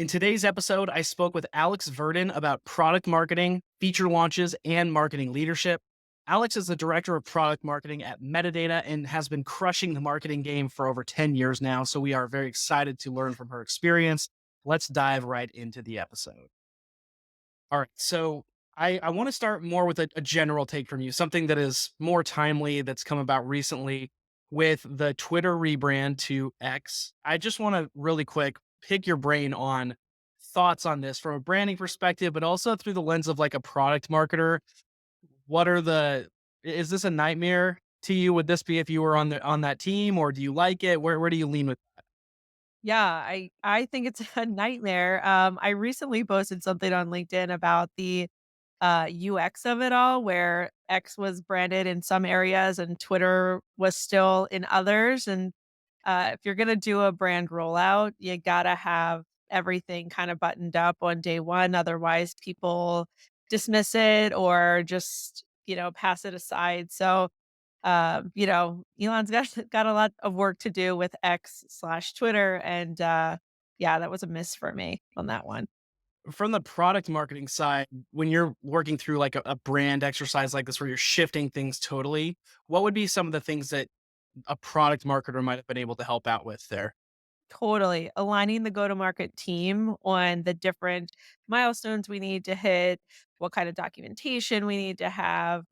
In today's episode, I spoke with Alex Virden about product marketing, feature launches, and marketing leadership. Alex is the director of product marketing at Metadata and has been crushing the marketing game for over 10 years now. So we are very excited to learn from her experience. Let's dive right into the episode. All right. So I want to start more with a general take from you, something that is more timely that's come about recently with the Twitter rebrand to X. I just want to really quick pick your brain on thoughts on this from a branding perspective, but also through the lens of like a product marketer. What are is this a nightmare to you? Would this be if you were on that team, or do you like it? Where do you lean with Yeah, I think it's a nightmare. I recently posted something on LinkedIn about the UX of it all, where X was branded in some areas and Twitter was still in others. And if you're gonna do a brand rollout, you gotta have everything kind of buttoned up on day one. Otherwise, people dismiss it or just pass it aside. So Elon's got a lot of work to do with X/Twitter, and yeah, that was a miss for me on that one. from the product marketing side, when you're working through like a brand exercise like this where you're shifting things totally, what would be some of the things that a product marketer might have been able to help out with there? Totally aligning the go-to-market team on the different milestones we need to hit, what kind of documentation we need to have,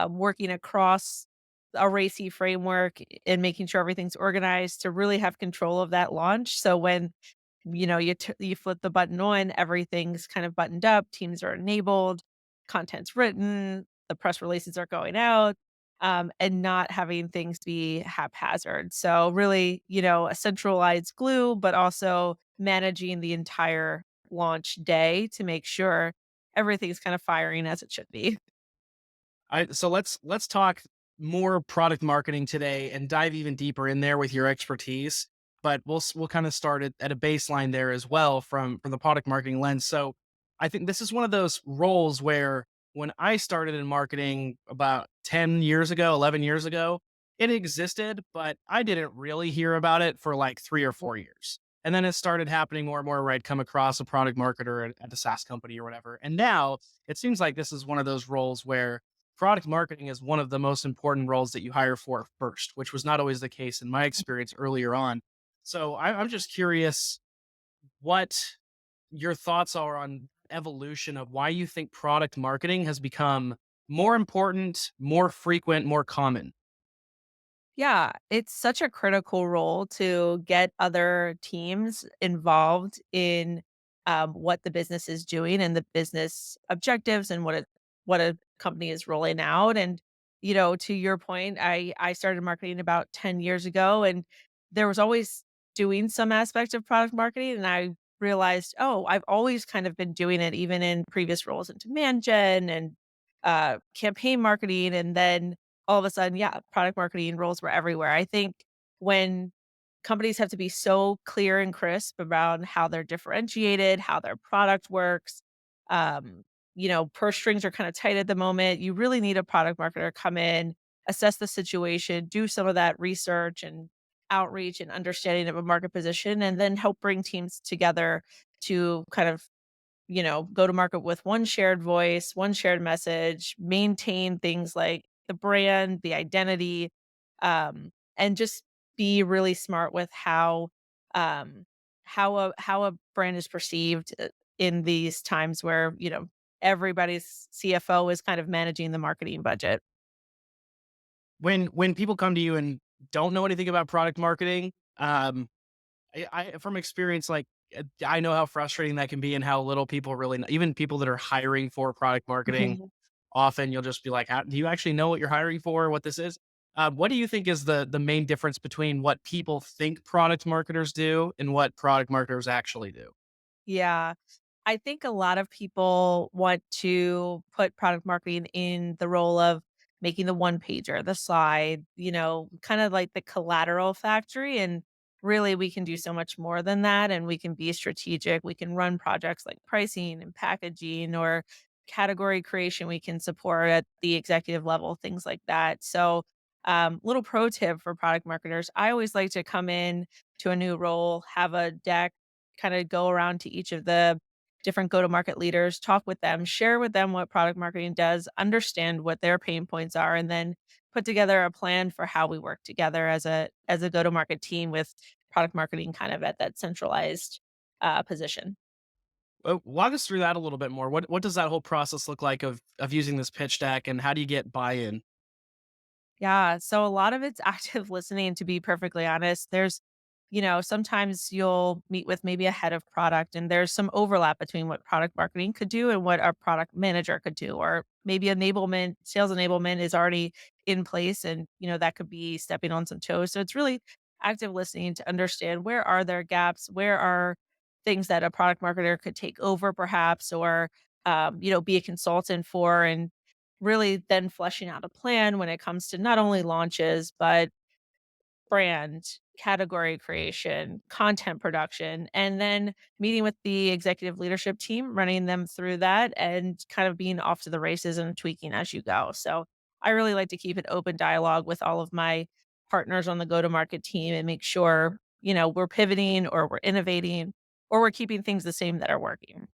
working across a RACI framework and making sure everything's organized to really have control of that launch. So when you flip the button on, everything's kind of buttoned up, teams are enabled, content's written, the press releases are going out, and not having things be haphazard. So really, a centralized glue, but also managing the entire launch day to make sure everything's kind of firing as it should be. So let's talk more product marketing today and dive even deeper in there with your expertise. But we'll kind of start at a baseline there as well from the product marketing lens. So I think this is one of those roles where when I started in marketing about 10 years ago, 11 years ago, it existed, but I didn't really hear about it for like 3 or 4 years. And then it started happening more and more where I'd come across a product marketer at a SaaS company or whatever. And now it seems like this is one of those roles where product marketing is one of the most important roles that you hire for first, which was not always the case in my experience earlier on. So I'm just curious what your thoughts are on evolution of why you think product marketing has become more important, more frequent, more common. Yeah, it's such a critical role to get other teams involved in what the business is doing and the business objectives and what a company is rolling out. And to your point, I started marketing about 10 years ago, and there was always doing some aspect of product marketing, and I realized, oh, I've always kind of been doing it, even in previous roles in demand gen and campaign marketing, and then all of a sudden, yeah, product marketing roles were everywhere. I think when companies have to be so clear and crisp around how they're differentiated, how their product works, um, purse strings are kind of tight at the moment. You really need a product marketer come in, assess the situation, do some of that research and outreach and understanding of a market position, and then help bring teams together to kind of go to market with one shared voice, one shared message, maintain things like the brand, the identity, and just be really smart with um, how a brand is perceived in these times where everybody's CFO is kind of managing the marketing budget. When people come to you and don't know anything about product marketing, I from experience, like I know how frustrating that can be and how little people really know. Even people that are hiring for product marketing, often you'll just be like, "Do you actually know what you're hiring for? What this is?" What do you think is the main difference between what people think product marketers do and what product marketers actually do? Yeah. I think a lot of people want to put product marketing in the role of making the one pager, the slide, kind of like the collateral factory. And really, we can do so much more than that. And we can be strategic. We can run projects like pricing and packaging or category creation. We can support at the executive level, things like that. So, little pro tip for product marketers, I always like to come in to a new role, have a deck kind of go around to each of the different go-to-market leaders, talk with them, share with them what product marketing does, understand what their pain points are, and then put together a plan for how we work together as a go-to-market team with product marketing kind of at that centralized position. Walk us through that a little bit more. What does that whole process look like of using this pitch deck, and how do you get buy-in? Yeah, so a lot of it's active listening, to be perfectly honest. Sometimes you'll meet with maybe a head of product and there's some overlap between what product marketing could do and what our product manager could do, or maybe sales enablement is already in place and, that could be stepping on some toes. So it's really active listening to understand where are there gaps, where are things that a product marketer could take over perhaps, or be a consultant for, and really then fleshing out a plan when it comes to not only launches, but brand, category creation, content production, and then meeting with the executive leadership team, running them through that and kind of being off to the races and tweaking as you go. So I really like to keep an open dialogue with all of my partners on the go to market team and make sure, we're pivoting or we're innovating or we're keeping things the same that are working.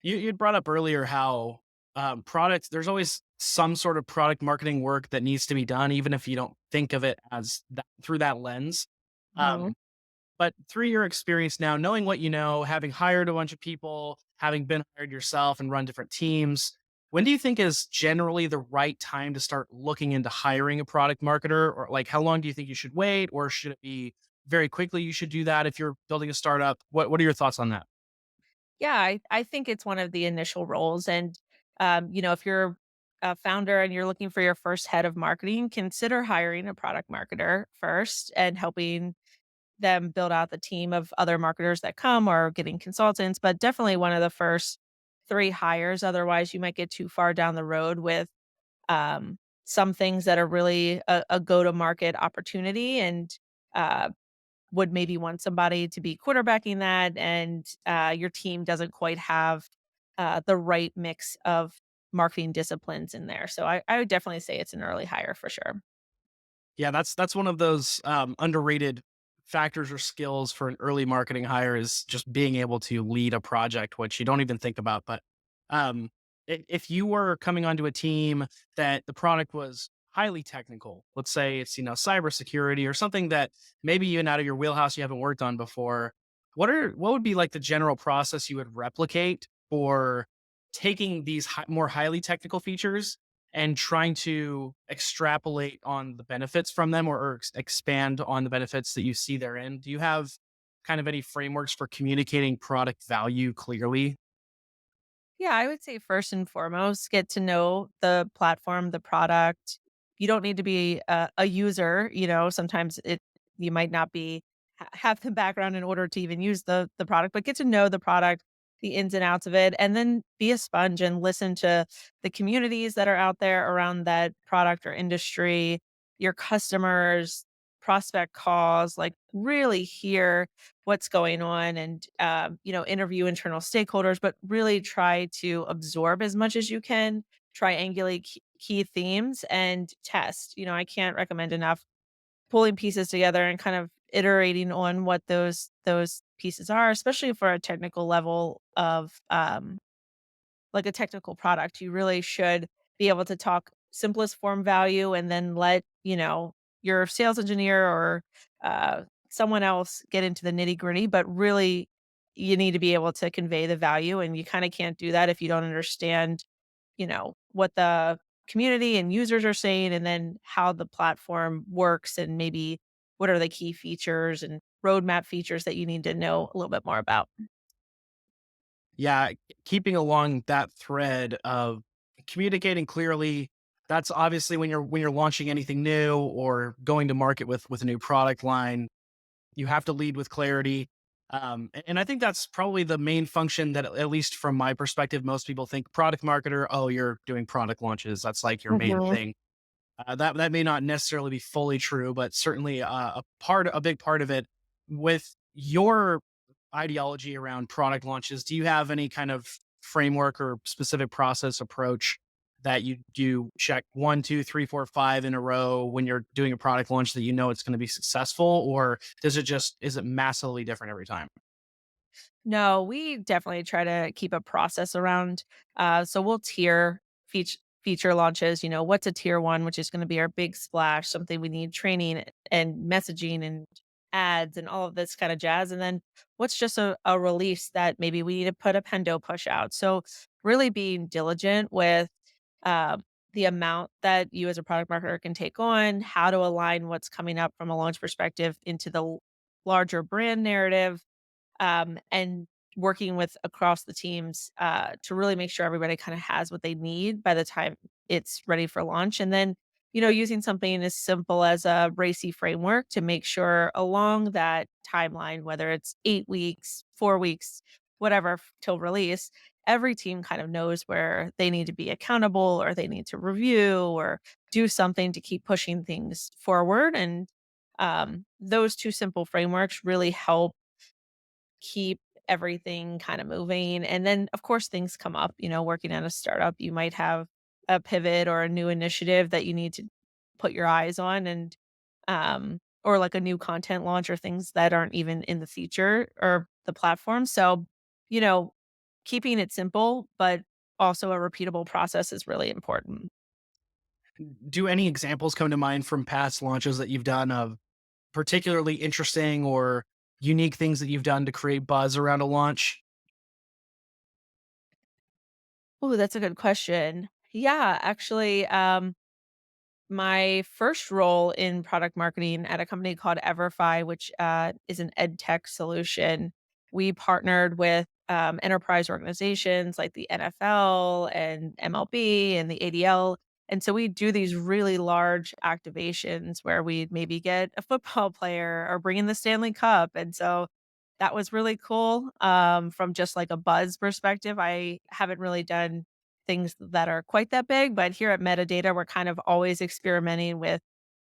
You'd brought up earlier how products. There's always some sort of product marketing work that needs to be done, even if you don't think of it as that through that lens. Mhm. Um, But through your experience now, knowing what you know, having hired a bunch of people, having been hired yourself and run different teams, when do you think is generally the right time to start looking into hiring a product marketer? Or like how long do you think you should wait? Or should it be very quickly you should do that if you're building a startup? What are your thoughts on that? Yeah, I think it's one of the initial roles. And, if you're a founder and you're looking for your first head of marketing, consider hiring a product marketer first and helping them build out the team of other marketers that come, or getting consultants, but definitely one of the first three hires. Otherwise, you might get too far down the road with some things that are really a go to market opportunity, and uh, would maybe want somebody to be quarterbacking that, and, your team doesn't quite have, the right mix of marketing disciplines in there. So I would definitely say it's an early hire for sure. Yeah, that's one of those underrated factors or skills for an early marketing hire is just being able to lead a project, which you don't even think about. But um, if you were coming onto a team that the product was highly technical, let's say it's cybersecurity or something that maybe even out of your wheelhouse you haven't worked on before, what would be like the general process you would replicate for taking these more highly technical features and trying to extrapolate on the benefits from them, or expand on the benefits that you see therein. Do you have kind of any frameworks for communicating product value clearly? Yeah, I would say first and foremost, get to know the platform, the product. You don't need to be a user. Sometimes you might not be have the background in order to even use the product, but get to know the product, the ins and outs of it, and then be a sponge and listen to the communities that are out there around that product or industry, your customers, prospect calls, like really hear what's going on, and interview internal stakeholders, but really try to absorb as much as you can, triangulate key themes and test. I can't recommend enough pulling pieces together and kind of iterating on what those pieces are, especially for a technical level of like a technical product. You really should be able to talk simplest form value and then let, your sales engineer or someone else get into the nitty gritty. But really, you need to be able to convey the value. And you kind of can't do that if you don't understand, what the community and users are saying, and then how the platform works, and maybe what are the key features and roadmap features that you need to know a little bit more about. Yeah, keeping along that thread of communicating clearly. That's obviously when you're launching anything new or going to market with a new product line. You have to lead with clarity. And I think that's probably the main function that, at least from my perspective, most people think product marketer, oh, you're doing product launches. That's like your main Mhm. thing. That may not necessarily be fully true, but certainly a big part of it. With your ideology around product launches, do you have any kind of framework or specific process approach that you do check one, two, three, four, five in a row when you're doing a product launch that you know it's going to be successful, or is it massively different every time? No, we definitely try to keep a process around. So we'll tier feature launches. What's a tier one, which is going to be our big splash, something we need training and messaging and ads and all of this kind of jazz. And then what's just a release that maybe we need to put a pendo push out. So really being diligent with um, the amount that you as a product marketer can take on, how to align what's coming up from a launch perspective into the larger brand narrative, and working with across the teams to really make sure everybody kind of has what they need by the time it's ready for launch. And then, using something as simple as a racy framework to make sure along that timeline, whether it's 8 weeks, 4 weeks, whatever till release, every team kind of knows where they need to be accountable or they need to review or do something to keep pushing things forward. And those two simple frameworks really help keep everything kind of moving. And then, of course, things come up. Working at a startup, you might have a pivot or a new initiative that you need to put your eyes on, and or like a new content launch or things that aren't even in the feature or the platform. So, you know, keeping it simple, but also a repeatable process is really important. Do any examples come to mind from past launches that you've done of particularly interesting or unique things that you've done to create buzz around a launch? Oh, that's a good question. Yeah, actually, my first role in product marketing at a company called Everfi, which is an ed tech solution. We partnered with enterprise organizations like the NFL and MLB and the ADL. And so we do these really large activations where we'd maybe get a football player or bring in the Stanley Cup. And so that was really cool from just like a buzz perspective. I haven't really done things that are quite that big, but here at Metadata, we're kind of always experimenting with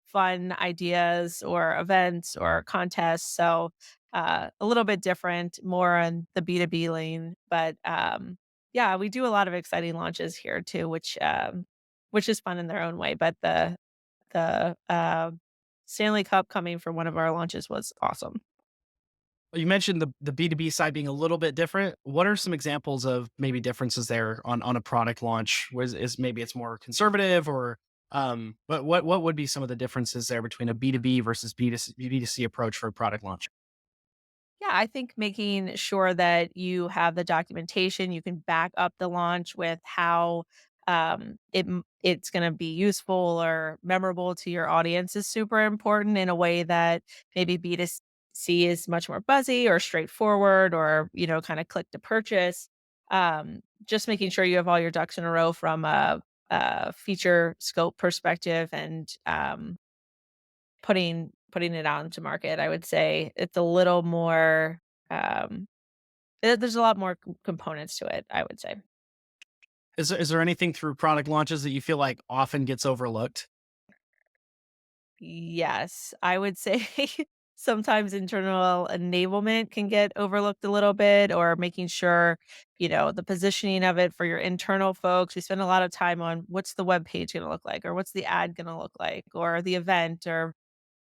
fun ideas or events or contests. So a little bit different, more on the B2B lane. But yeah, we do a lot of exciting launches here too, which is fun in their own way. But the Stanley Cup coming from one of our launches was awesome. You mentioned the B2B side being a little bit different. What are some examples of maybe differences there on a product launch? Was is maybe it's more conservative or but what would be some of the differences there between a B2B versus B2C approach for a product launch? Yeah, I think making sure that you have the documentation, you can back up the launch with how it's going to be useful or memorable to your audience is super important in a way that maybe B2C is much more buzzy or straightforward or, kind of click to purchase. Just making sure you have all your ducks in a row from a feature scope perspective and putting it out into market, I would say it's a little more, um, there's a lot more components to it, I would say. Is there anything through product launches that you feel like often gets overlooked? Yes, I would say sometimes internal enablement can get overlooked a little bit or making sure, the positioning of it for your internal folks. We spend a lot of time on what's the web page gonna look like or what's the ad gonna look like or the event or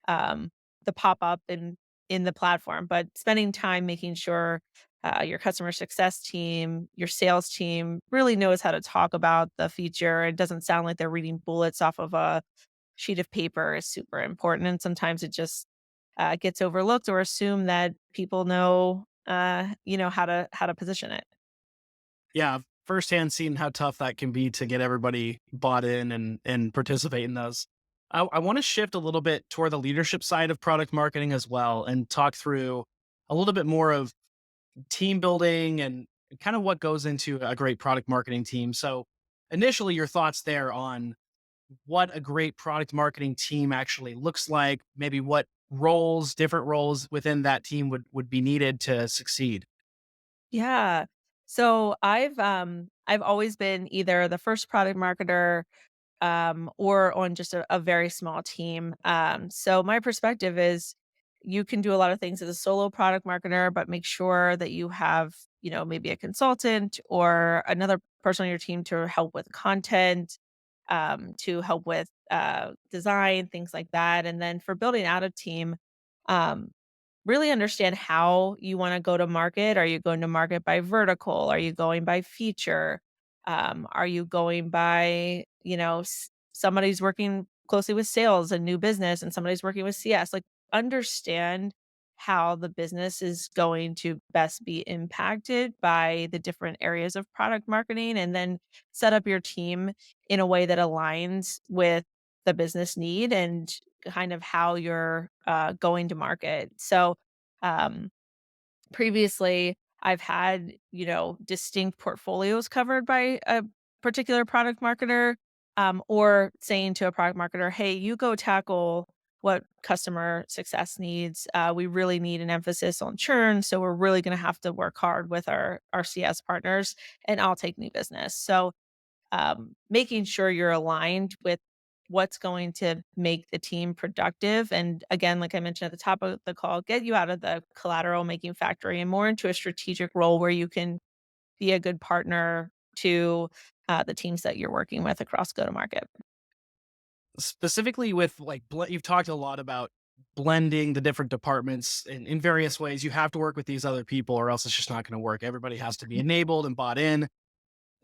um, the pop-up in the platform, but spending time making sure your customer success team, your sales team really knows how to talk about the feature. It doesn't sound like they're reading bullets off of a sheet of paper is super important. And sometimes it just gets overlooked or assumed that people know, how to position it. Yeah, I've firsthand seen how tough that can be to get everybody bought in and participate in those. I want to shift a little bit toward the leadership side of product marketing as well and talk through a little bit more of team building and kind of what goes into a great product marketing team. So, initially, your thoughts there on what a great product marketing team actually looks like, maybe what roles, different roles within that team would be needed to succeed. Yeah. So I've always been either the first product marketer or on just a very small team. So my perspective is you can do a lot of things as a solo product marketer, but make sure that you have, maybe a consultant or another person on your team to help with content, to help with design, things like that. And then for building out a team, um, really understand how you wanna go to market. Are you going to market by vertical? Are you going by feature? Are you going by, somebody's working closely with sales and new business and somebody's working with CS? Like, understand how the business is going to best be impacted by the different areas of product marketing, and then set up your team in a way that aligns with the business need and kind of how you're, going to market. So, um, previously, I've had, distinct portfolios covered by a particular product marketer, or saying to a product marketer, "Hey, you go tackle what customer success needs. We really need an emphasis on churn, so we're really gonna have to work hard with our CS partners, and I'll take new business." So, making sure you're aligned with what's going to make the team productive. And again, like I mentioned at the top of the call, get you out of the collateral making factory and more into a strategic role where you can be a good partner to the teams that you're working with across go to market. Specifically with like you've talked a lot about blending the different departments in various ways. You have to work with these other people or else it's just not going to work. Everybody has to be enabled and bought in.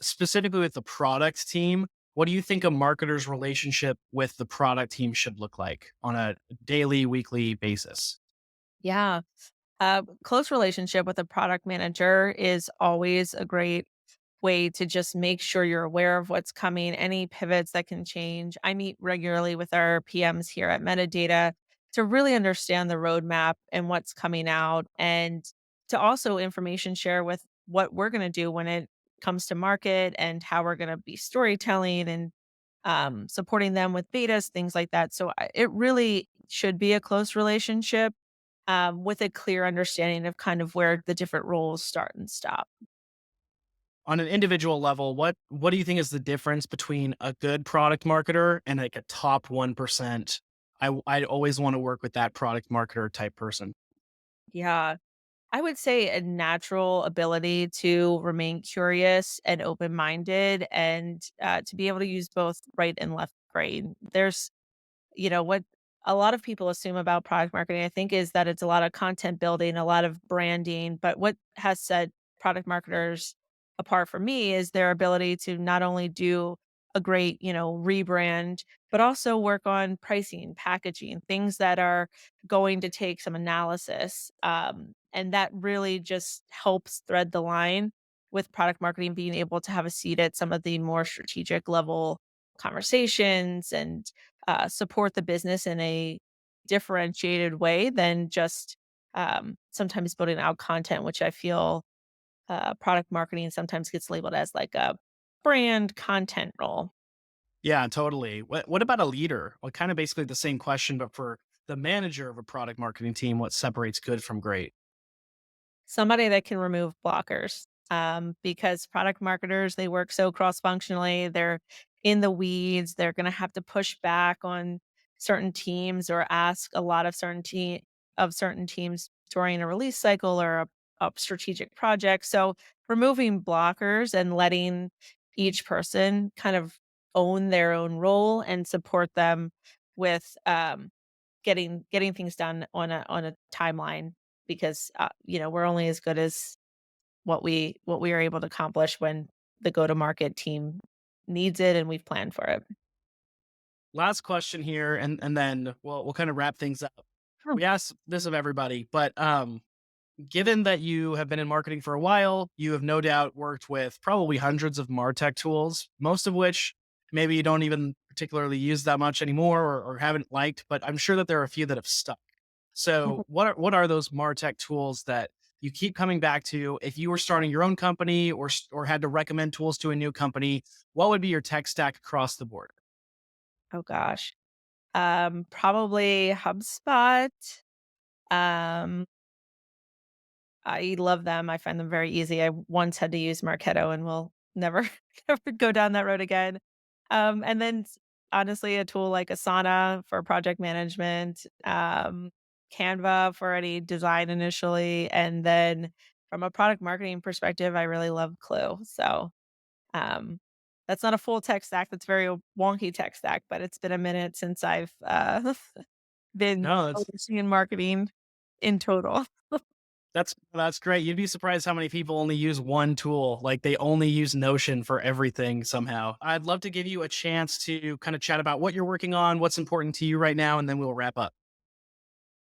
Specifically with the product team, what do you think a marketer's relationship with the product team should look like on a daily, weekly basis? Yeah. Close relationship with a product manager is always a great way to just make sure you're aware of what's coming, any pivots that can change. I meet regularly with our PMs here at Metadata to really understand the roadmap and what's coming out, and to also information share with what we're going to do when it comes to market and how we're going to be storytelling and supporting them with betas, things like that. So it really should be a close relationship, with a clear understanding of kind of where the different roles start and stop. On an individual level, what do you think is the difference between a good product marketer and like a top 1%? I always want to work with that product marketer type person. Yeah. I would say a natural ability to remain curious and open minded, and to be able to use both right and left brain. What a lot of people assume about product marketing, I think, is that it's a lot of content building, a lot of branding. But what has set product marketers apart from me is their ability to not only do a great, rebrand, but also work on pricing, packaging, things that are going to take some analysis. And that really just helps thread the line with product marketing being able to have a seat at some of the more strategic level conversations, and support the business in a differentiated way than just sometimes building out content, which I feel product marketing sometimes gets labeled as like a brand content role. Yeah, totally. What about a leader? Well, kind of basically the same question, but for the manager of a product marketing team, what separates good from great? Somebody that can remove blockers, because product marketers, they work so cross-functionally, they're in the weeds, they're gonna have to push back on certain teams or ask a lot of certain teams during a release cycle or a strategic project. So, removing blockers and letting each person kind of own their own role and support them with, getting things done on a timeline, because, we're only as good as what we are able to accomplish when the go-to-market team needs it and we've planned for it. Last question here, and then we'll kind of wrap things up. Sure. We ask this of everybody, but given that you have been in marketing for a while, you have no doubt worked with probably hundreds of MarTech tools, most of which maybe you don't even particularly use that much anymore or haven't liked, but I'm sure that there are a few that have stuck. So, what are those MarTech tools that you keep coming back to? If you were starting your own company or had to recommend tools to a new company, what would be your tech stack across the board? Oh gosh. Probably HubSpot. Um, I love them. I find them very easy. I once had to use Marketo and will never never go down that road again. And then honestly, a tool like Asana for project management, Canva for any design initially, and then from a product marketing perspective, I really love Clue. So um, that's not a full tech stack. That's very wonky tech stack, but it's been a minute since I've been No, that's overseeing marketing. in total. That's great. You'd be surprised how many people only use one tool. Like they only use Notion for everything somehow. I'd love to give you a chance to kind of chat about what you're working on, what's important to you right now, and then we'll wrap up.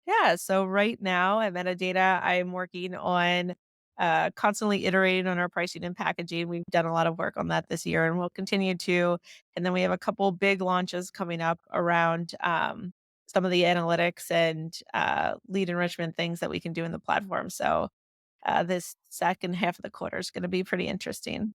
Yeah, so right now at Metadata, I'm working on constantly iterating on our pricing and packaging. We've done a lot of work on that this year and we'll continue to. And then we have a couple big launches coming up around some of the analytics and lead enrichment things that we can do in the platform. So this second half of the quarter is going to be pretty interesting.